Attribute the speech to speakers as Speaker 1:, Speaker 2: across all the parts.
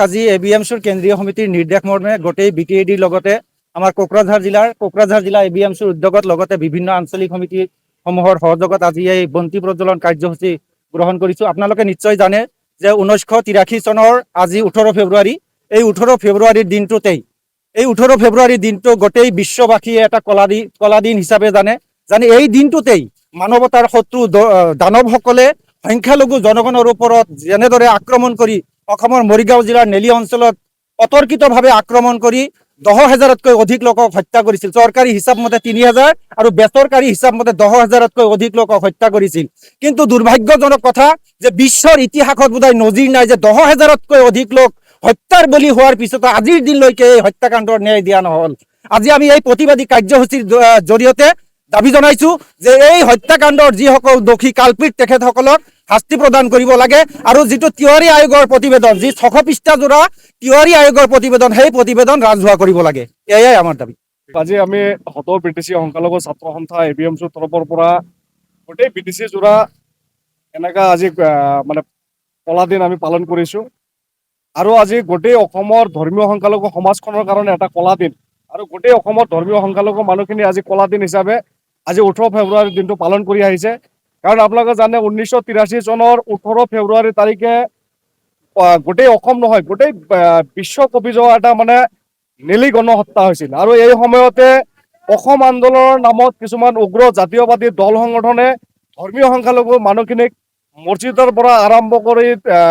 Speaker 1: আজি ABMCৰ কেন্দ্ৰীয় সমিতিৰ নিৰ্দেশ মৰ্মে গোটেই BTADৰ লগতে আমাৰ কোকৰাঝাৰ জিলা ABMCৰ উদ্যোগত লগতে বিভিন্ন আঞ্চলিক সমিতিসমূহৰ সহযোগত আজি এই বন্তি প্ৰজ্বলন কাৰ্যসূচী গ্ৰহণ কৰিছোঁ। আপোনালোকে নিশ্চয় জানে যে 1983 চনৰ আজি 18 ফেব্ৰুৱাৰী, এই 18 ফেব্ৰুৱাৰীৰ দিনটোতেই এই 18 ফেব্ৰুৱাৰীৰ দিনটো গোটেই বিশ্ববাসীয়ে এটা কলা দিন হিচাপে জানে এই দিনটোতেই মানৱতাৰ শত্ৰু দানৱসকলে সংখ্যালঘু জনগণৰ ওপৰত যেনেদৰে আক্ৰমণ কৰি অসমৰ মৰিগাঁও জিলাৰ নেলি অঞ্চলত অতৰ্কিতভাৱে আক্ৰমণ কৰি 10,000তকৈ অধিক লোকক হত্যা কৰিছিল। চৰকাৰী হিচাপ মতে 3,000 আৰু বেচৰকাৰী হিচাপ মতে 10,000তকৈ অধিক লোকক হত্যা কৰিছিল। কিন্তু দুৰ্ভাগ্যজনক কথা যে বিশ্বৰ ইতিহাসত বোধহয় নজিৰ নাই যে 10,000তকৈ অধিক লোক হত্যাৰ বলি হোৱাৰ পিছতো আজিৰ দিনলৈকে এই হত্যাকাণ্ডৰ ন্যায় দিয়া নহ'ল। আজি আমি এই প্ৰতিবাদী কাৰ্যসূচীৰ জৰিয়তে দাবী জনাইছোঁ যে এই হত্যাকাণ্ডৰ যিসকল দোষী কালপিত তেখেতসকলক শাস্তি প্ৰদান কৰিব লাগে আৰু যিটো তিৱাৰী আয়োগৰ প্ৰতিবেদন, যি 600 পৃষ্ঠাজোৰা তিৱাৰী আয়োগৰ প্ৰতিবেদন, সেই প্ৰতিবেদন ৰাজহুৱা কৰিব লাগে। এয়াই আমাৰ দাবী।
Speaker 2: আজি আমি সদৌ BTC সংখ্যালঘু ছাত্ৰ সন্থা ABMCৰ তৰফৰ পৰা গোটেই BTC জোৰা এনেকা আজি মানে কলা দিন আমি পালন কৰিছোঁ আৰু আজি গোটেই অসমৰ ধৰ্মীয় সংখ্যালঘু সমাজখনৰ কাৰণে এটা কলা দিন আৰু গোটেই অসমৰ ধৰ্মীয় সংখ্যালঘু মানুহখিনি আজি কলা দিন হিচাপে আজি 18 ফেব্ৰুৱাৰীৰ দিনটো পালন কৰি আহিছে। কাৰণ আপোনালোকে জানে 1983 চনৰ 18 ফেব্ৰুৱাৰী তাৰিখে গোটেই অসম নহয় গোটেই বিশ্বকবি যোৱা এটা মানে নেলি গণহত্যা হৈছিল আৰু এই সময়তে অসম আন্দোলনৰ নামত কিছুমান উগ্ৰ জাতীয়বাদী দল সংগঠনে ধৰ্মীয় সংখ্যালঘু মানুহখিনিক মছজিদৰ পৰা আৰম্ভ কৰি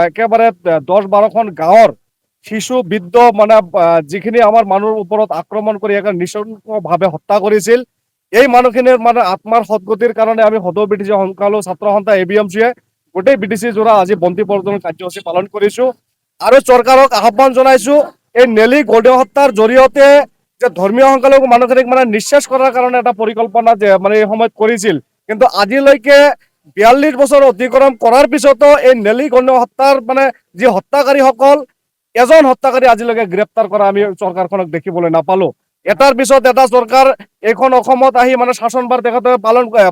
Speaker 2: একেবাৰে 10-12খন গাঁৱৰ শিশু বৃদ্ধ মানে যিখিনি আমাৰ মানুহৰ ওপৰত আক্ৰমণ কৰি একে নৃশংসভাৱে হত্যা কৰিছিল। এই মানুহখিনিৰ মানে আত্মাৰ সদগতিৰ কাৰণে আমি সদৌ BTC সংখ্যালঘু ছাত্ৰ সন্থা ABMCয়ে গোটেই BTC জোৰা আজি বন্তি প্ৰজ্বলন কাৰ্যসূচী পালন কৰিছোঁ আৰু চৰকাৰক আহ্বান জনাইছোঁ এই নেলি গণহত্যাৰ জৰিয়তে যে ধৰ্মীয় সংখ্যালঘু মানুহখিনিক মানে নিঃশেষ কৰাৰ কাৰণে এটা পৰিকল্পনা যে মানে এই সময়ত কৰিছিল, কিন্তু আজিলৈকে 42 বছৰ অতিক্ৰম কৰাৰ পিছতো এই নেলি গণহত্যাৰ মানে যি হত্যাকাৰীসকল এজন হত্যাকাৰী আজিলৈকে গ্ৰেপ্তাৰ কৰা আমি চৰকাৰখনক দেখিবলৈ নাপালোঁ। এটাৰ পিছত এটা চৰকাৰ এইখন অসমত আহি মানে শাসনভাৰ তেখেতে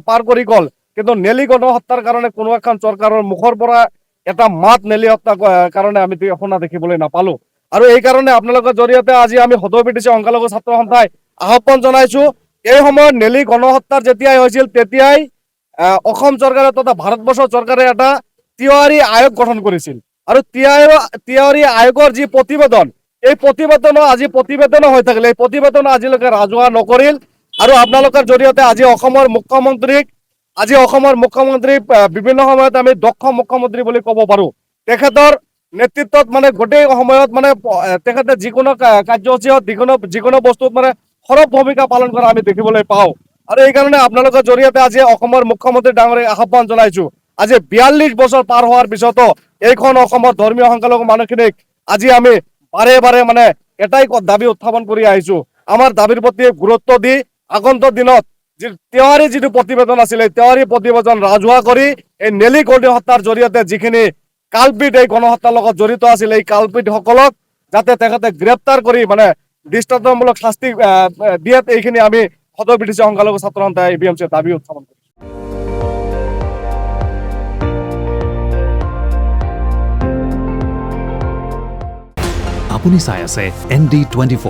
Speaker 2: পাৰ কৰি গ'ল, কিন্তু নেলি গণহত্যাৰ কাৰণে কোনো এখন চৰকাৰৰ মুখৰ পৰা এটা মাত নেলি হত্যাৰ কাৰণে আমি শুনা দেখিবলৈ নাপালোঁ। আৰু এই কাৰণে আপোনালোকৰ জৰিয়তে আজি আমি সদৌ BTC সংখ্যালঘু ছাত্ৰ সন্থাই আহ্বান জনাইছোঁ এই সময়ত নেলি গণহত্যাৰ যেতিয়াই হৈছিল তেতিয়াই অসম চৰকাৰে তথা ভাৰতবৰ্ষৰ চৰকাৰে এটা তিৱাৰী আয়োগ গঠন কৰিছিল আৰু তিৱাৰী আয়োগৰ যি প্ৰতিবেদন, এই প্ৰতিবেদনো হৈ থাকিলে এই প্ৰতিবেদন আজিলৈকে ৰাজহুৱা নকৰিল। আৰু আপোনালোকৰ জৰিয়তে আজি অসমৰ মুখ্যমন্ত্ৰীক বিভিন্ন সময়ত আমি দক্ষ মুখ্যমন্ত্ৰী বুলি ক'ব পাৰোঁ। তেখেতৰ নেতৃত্বত মানে গোটেই সময়ত মানে তেখেতে যিকোনো কাৰ্যসূচীত যিকোনো বস্তুত মানে সৰব ভূমিকা পালন কৰা আমি দেখিবলৈ পাওঁ। আৰু এই কাৰণে আপোনালোকৰ জৰিয়তে আজি অসমৰ মুখ্যমন্ত্ৰী ডাঙৰীয়াক আহ্বান জনাইছোঁ আজি 42 বছৰ পাৰ হোৱাৰ পিছতো এইখন অসমৰ ধৰ্মীয় সংখ্যালঘু মানুহখিনিক আজি আমি বাৰে মানে এটাই দাবী উত্থাপন কৰি আহিছোঁ, আমাৰ দাবীৰ প্ৰতি গুৰুত্ব দি আগন্তুক দিনত তিৱাৰী যিটো প্ৰতিবেদন আছিলে তিৱাৰী প্ৰতিবেদন ৰাজহুৱা কৰি এই নেলি গণহত্যাৰ জৰিয়তে যিখিনি কালপিত এই গণহত্যাৰ লগত জড়িত আছিল এই কালপিতসকলক যাতে তেখেতে গ্ৰেপ্তাৰ কৰি মানে দৃষ্টান্তমূলক শাস্তি দিয়াত এইখিনি আমি সদৌ BTC সংখ্যালঘু ছাত্ৰ সন্থা ABMCয়ে দাবী উত্থাপন কৰিছোঁ।
Speaker 3: আপুনি চাই আছে ND24,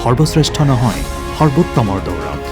Speaker 3: সৰ্বশ্ৰেষ্ঠ নহয় সৰ্বোত্তমৰ দৌৰত।